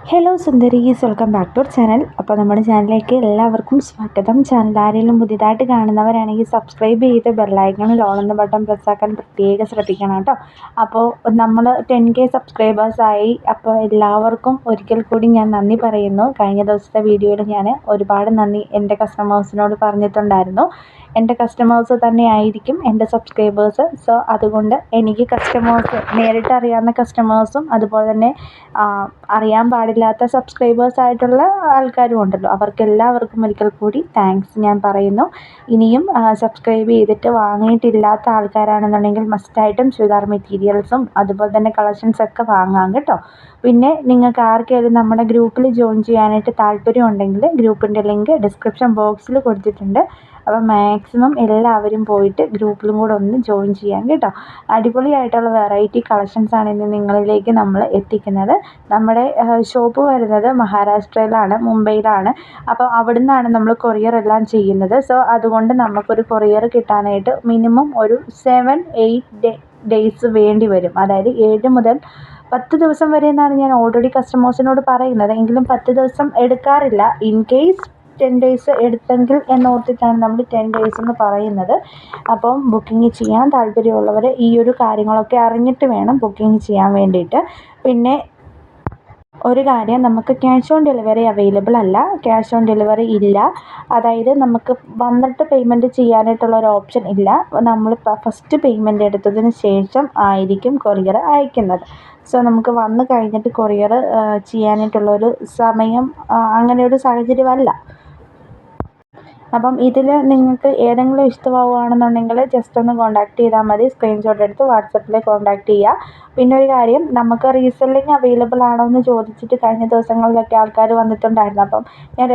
Hello സുന്ദരീസ്, welcome back to our channel. അപ്പോൾ നമ്മുടെ ചാനലിലേക്ക് എല്ലാവർക്കും സ്വാഗതം. ചാനൽ ആരെങ്കിലും പുതിയതായിട്ട് കാണുന്നവരാണെങ്കിൽ സബ്സ്ക്രൈബ് ചെയ്ത് ബെല്ലൈക്കണിൽ ഓൾ എന്ന ബട്ടൺ പ്രസ്സാക്കാൻ പ്രത്യേകം ശ്രദ്ധിക്കണം കേട്ടോ. അപ്പോൾ നമ്മൾ 10K സബ്സ്ക്രൈബേഴ്സായി. അപ്പോൾ എല്ലാവർക്കും ഒരിക്കൽ കൂടി ഞാൻ നന്ദി പറയുന്നു. കഴിഞ്ഞ ദിവസത്തെ വീഡിയോയിൽ ഞാൻ ഒരുപാട് നന്ദി എൻ്റെ കസ്റ്റമേഴ്സിനോട് പറഞ്ഞിട്ടുണ്ടായിരുന്നു. എൻ്റെ കസ്റ്റമേഴ്സ് തന്നെ ആയിരിക്കും എൻ്റെ സബ്സ്ക്രൈബേഴ്സ്. സോ അതുകൊണ്ട് എനിക്ക് കസ്റ്റമേഴ്സ് നേരിട്ട് അറിയാവുന്ന കസ്റ്റമേഴ്സും അതുപോലെ തന്നെ അറിയാൻ പാടില്ലാത്ത സബ്സ്ക്രൈബേഴ്സ് ആയിട്ടുള്ള ആൾക്കാരും ഉണ്ടല്ലോ, അവർക്കെല്ലാവർക്കും ഒരിക്കൽ കൂടി താങ്ക്സ് ഞാൻ പറയുന്നു. ഇനിയും സബ്സ്ക്രൈബ് ചെയ്തിട്ട് വാങ്ങിയിട്ടില്ലാത്ത ആൾക്കാരാണെന്നുണ്ടെങ്കിൽ മസ്റ്റായിട്ടും ചുരിദാർ മെറ്റീരിയൽസും അതുപോലെ തന്നെ കളക്ഷൻസൊക്കെ വാങ്ങാം കേട്ടോ. പിന്നെ നിങ്ങൾക്ക് ആർക്കെങ്കിലും നമ്മുടെ ഗ്രൂപ്പിൽ ജോയിൻ ചെയ്യാനായിട്ട് താല്പര്യം ഉണ്ടെങ്കിൽ ഗ്രൂപ്പിൻ്റെ ലിങ്ക് ഡിസ്ക്രിപ്ഷൻ ബോക്സിൽ കൊടുത്തിട്ടുണ്ട്. അപ്പോൾ മാക്സിമം എല്ലാവരും പോയിട്ട് ഗ്രൂപ്പിലും കൂടെ ഒന്ന് ജോയിൻ ചെയ്യാം കേട്ടോ. അടിപൊളിയായിട്ടുള്ള വെറൈറ്റി കളക്ഷൻസാണ് ഇന്ന് നിങ്ങളിലേക്ക് നമ്മൾ എത്തിക്കുന്നത്. നമ്മുടെ ഷോപ്പ് വരുന്നത് മഹാരാഷ്ട്രയിലാണ്, മുംബൈയിലാണ്. അപ്പോൾ അവിടെ നിന്നാണ് നമ്മൾ കൊറിയർ എല്ലാം ചെയ്യുന്നത്. സോ അതുകൊണ്ട് നമുക്കൊരു കൊറിയർ കിട്ടാനായിട്ട് മിനിമം ഒരു 7-8 ഡേയ്സ് വേണ്ടി വരും. അതായത് 7 മുതൽ 10 ദിവസം വരെ എന്നാണ് ഞാൻ ഓൾറെഡി കസ്റ്റമേഴ്സിനോട് പറയുന്നത്. എങ്കിലും 10 ദിവസം എടുക്കാറില്ല. ഇൻ കേസ് 10 ഡേയ്സ് എടുത്തെങ്കിൽ എന്നോർത്തിട്ടാണ് നമ്മൾ 10 ഡേയ്സ് എന്ന് പറയുന്നത്. അപ്പം ബുക്കിംഗ് ചെയ്യാൻ താല്പര്യമുള്ളവർ ഈ ഒരു കാര്യങ്ങളൊക്കെ അറിഞ്ഞിട്ട് വേണം ബുക്കിംഗ് ചെയ്യാൻ വേണ്ടിയിട്ട്. പിന്നെ ഒരു കാര്യം, നമുക്ക് ക്യാഷ് ഓൺ ഡെലിവറി അവൈലബിൾ അല്ല. ക്യാഷ് ഓൺ ഡെലിവറി ഇല്ല. അതായത് നമുക്ക് വന്നിട്ട് പേയ്മെൻറ്റ് ചെയ്യാനായിട്ടുള്ള ഒരു ഓപ്ഷൻ ഇല്ല. നമ്മൾ ഫസ്റ്റ് പേയ്മെൻറ്റ് എടുത്തതിന് ശേഷം ആയിരിക്കും കൊറിയർ അയക്കുന്നത്. സോ നമുക്ക് വന്നു കഴിഞ്ഞിട്ട് കൊറിയർ ചെയ്യാനായിട്ടുള്ളൊരു സമയം അങ്ങനെ ഒരു സാഹചര്യമല്ല. അപ്പം ഇതിൽ നിങ്ങൾക്ക് ഏതെങ്കിലും ഇഷ്ടമാവുകയാണെന്നുണ്ടെങ്കിൽ ജസ്റ്റ് ഒന്ന് കോൺടാക്റ്റ് ചെയ്താൽ മതി. സ്ക്രീൻഷോട്ട് എടുത്ത് വാട്സപ്പിൽ കോൺടാക്റ്റ് ചെയ്യുക. പിന്നെ ഒരു കാര്യം, നമുക്ക് റീസെല്ലിങ് അവൈലബിൾ ആണോ എന്ന് ചോദിച്ചിട്ട് കഴിഞ്ഞ ദിവസങ്ങളിലൊക്കെ ആൾക്കാർ വന്നിട്ടുണ്ടായിരുന്നു. അപ്പം ഞാൻ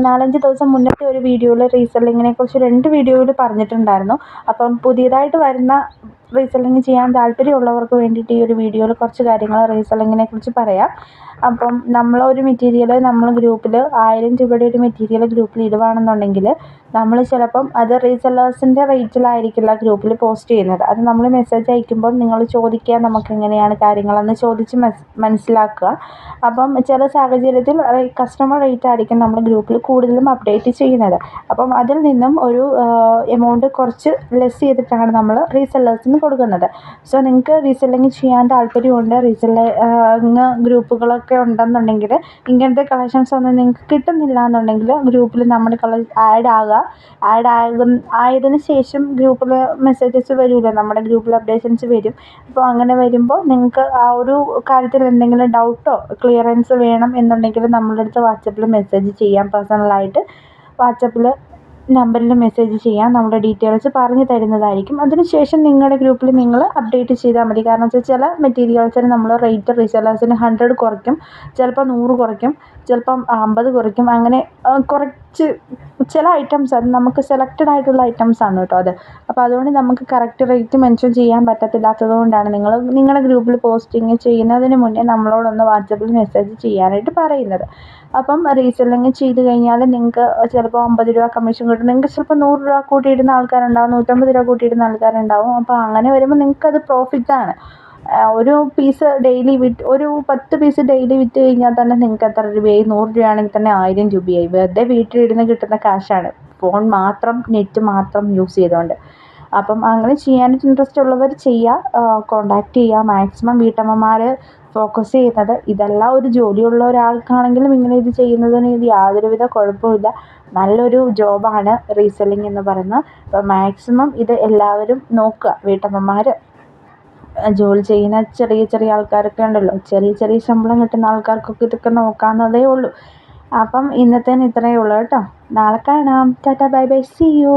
4-5 ദിവസം മുന്നത്തെ ഒരു വീഡിയോയിൽ റീസെല്ലിങ്ങിനെ കുറിച്ച് 2 വീഡിയോയിൽ പറഞ്ഞിട്ടുണ്ടായിരുന്നു. അപ്പം പുതിയതായിട്ട് വരുന്ന റീസെല്ലിങ് ചെയ്യാൻ താല്പര്യമുള്ളവർക്ക് വേണ്ടിയിട്ട് ഈ ഒരു വീഡിയോയിൽ കുറച്ച് കാര്യങ്ങൾ റീസെല്ലിങ്ങിനെ കുറിച്ച് പറയാം. അപ്പം നമ്മളൊരു മെറ്റീരിയൽ നമ്മൾ ഗ്രൂപ്പിൽ 1000 രൂപയുടെ ഒരു മെറ്റീരിയൽ ഗ്രൂപ്പിൽ ഇടുകയാണെന്നുണ്ടെങ്കിൽ നമ്മൾ ചിലപ്പം അത് റീസെല്ലേഴ്സിൻ്റെ റേറ്റിലായിരിക്കില്ല ഗ്രൂപ്പിൽ പോസ്റ്റ് ചെയ്യുന്നത്. അത് നമ്മൾ മെസ്സേജ് അയക്കുമ്പോൾ നിങ്ങൾ ചോദിക്കുക നമുക്ക് എങ്ങനെയാണ് കാര്യങ്ങളെന്ന് ചോദിച്ച് മനസ്സിലാക്കുക. അപ്പം ചില സാഹചര്യത്തിൽ കസ്റ്റമർ റേറ്റ് ആയിരിക്കും നമ്മൾ ഗ്രൂപ്പിൽ കൂടുതലും അപ്ഡേറ്റ് ചെയ്യുന്നത്. അപ്പം അതിൽ നിന്നും ഒരു എമൗണ്ട് കുറച്ച് ലെസ് ചെയ്തിട്ടാണ് നമ്മൾ റീസെല്ലേഴ്സിന് കൊടുക്കുന്നത്. സോ നിങ്ങൾക്ക് റീസെല്ലിങ് ചെയ്യാൻ താല്പര്യമുണ്ട്, റീസെല്ലിങ് ഗ്രൂപ്പുകളൊക്കെ ഉണ്ടെന്നുണ്ടെങ്കിൽ, ഇങ്ങനത്തെ കളക്ഷൻസ് ഒന്നും നിങ്ങൾക്ക് കിട്ടുന്നില്ല എന്നുണ്ടെങ്കിൽ ഗ്രൂപ്പിൽ നമ്മുടെ ആയതിനു ശേഷം ഗ്രൂപ്പിൽ മെസ്സേജസ് വരുമല്ലോ, നമ്മുടെ ഗ്രൂപ്പിൽ അപ്ഡേഷൻസ് വരും. അപ്പോൾ അങ്ങനെ വരുമ്പോൾ നിങ്ങൾക്ക് ആ ഒരു കാര്യത്തിൽ എന്തെങ്കിലും ഡൗട്ടോ ക്ലിയറൻസ് വേണം എന്നുണ്ടെങ്കിൽ നമ്മളുടെ അടുത്ത് വാട്സപ്പിൽ മെസ്സേജ് ചെയ്യാം. പേഴ്സണലായിട്ട് വാട്സപ്പിൽ നമ്പറിൽ മെസ്സേജ് ചെയ്യാം. നമ്മുടെ ഡീറ്റെയിൽസ് പറഞ്ഞു തരുന്നതായിരിക്കും. അതിനുശേഷം നിങ്ങളുടെ ഗ്രൂപ്പിൽ നിങ്ങൾ അപ്ഡേറ്റ് ചെയ്താൽ മതി. കാരണം വെച്ചാൽ ചില മെറ്റീരിയൽസിന് നമ്മൾ റേറ്റ് റീസെല്ലേഴ്സിന് 100 കുറയ്ക്കും, ചിലപ്പോൾ 100 കുറയ്ക്കും, ചിലപ്പം 50 കുറയ്ക്കും. അങ്ങനെ കുറച്ച് ചില ഐറ്റംസ്, അത് നമുക്ക് സെലക്റ്റഡ് ആയിട്ടുള്ള ഐറ്റംസ് ആണ് കേട്ടോ അത്. അപ്പോൾ അതുകൊണ്ട് നമുക്ക് കറക്റ്റ് റേറ്റ് മെൻഷൻ ചെയ്യാൻ പറ്റത്തില്ലാത്തത് കൊണ്ടാണ് നിങ്ങളുടെ ഗ്രൂപ്പിൽ പോസ്റ്റിംഗ് ചെയ്യുന്നതിന് മുന്നേ നമ്മളോടൊന്ന് വാട്സപ്പിൽ മെസ്സേജ് ചെയ്യാനായിട്ട് പറയുന്നത്. അപ്പം റീസെല്ലിങ് ചെയ്ത് കഴിഞ്ഞാൽ നിങ്ങൾക്ക് ചിലപ്പോൾ 50 രൂപ കമ്മീഷൻ കിട്ടും. നിങ്ങൾക്ക് ചിലപ്പോൾ 100 രൂപ കൂട്ടിയിടുന്ന ആൾക്കാരുണ്ടാവും, 150 രൂപ കൂട്ടിയിടുന്ന ആൾക്കാരുണ്ടാവും. അപ്പോൾ അങ്ങനെ വരുമ്പോൾ നിങ്ങൾക്കത് പ്രോഫിറ്റാണ്. ഒരു പീസ് ഡെയിലി ഒരു 10 പീസ് ഡെയിലി വിറ്റ് കഴിഞ്ഞാൽ തന്നെ നിങ്ങൾക്ക് എത്ര രൂപയായി? 100 രൂപയാണെങ്കിൽ തന്നെ 1000 രൂപയായി. വെറുതെ വീട്ടിലിരുന്ന് കിട്ടുന്ന കാശാണ്, ഫോൺ മാത്രം നെറ്റ് മാത്രം യൂസ് ചെയ്തുകൊണ്ട്. അപ്പം അങ്ങനെ ചെയ്യാനായിട്ട് ഇൻട്രസ്റ്റ് ഉള്ളവർ ചെയ്യുക, കോണ്ടാക്ട് ചെയ്യുക. മാക്സിമം വീട്ടമ്മമാർ ഫോക്കസ് ചെയ്യുന്നത് ഇതല്ല. ഒരു ജോലിയുള്ള ഒരാൾക്കാണെങ്കിലും ഇങ്ങനെ ഇത് ചെയ്യുന്നതിന് യാതൊരുവിധ കുഴപ്പമില്ല. നല്ലൊരു ജോബാണ് റീസെല്ലിംഗ് എന്ന് പറയുന്നത്. അപ്പോൾ മാക്സിമം ഇത് എല്ലാവരും നോക്കുക. വീട്ടമ്മമാർ, ജോലി ചെയ്യുന്ന ചെറിയ ചെറിയ ആൾക്കാരൊക്കെ ഉണ്ടല്ലോ, ചെറിയ ശമ്പളം കിട്ടുന്ന ആൾക്കാർക്കൊക്കെ ഇതൊക്കെ നോക്കാവുന്നതേ ഉള്ളൂ. അപ്പം ഇന്നത്തേന് ഇത്രയേ ഉള്ളൂ കേട്ടോ. നാളെ കാണാം. Tata bye bye, see U.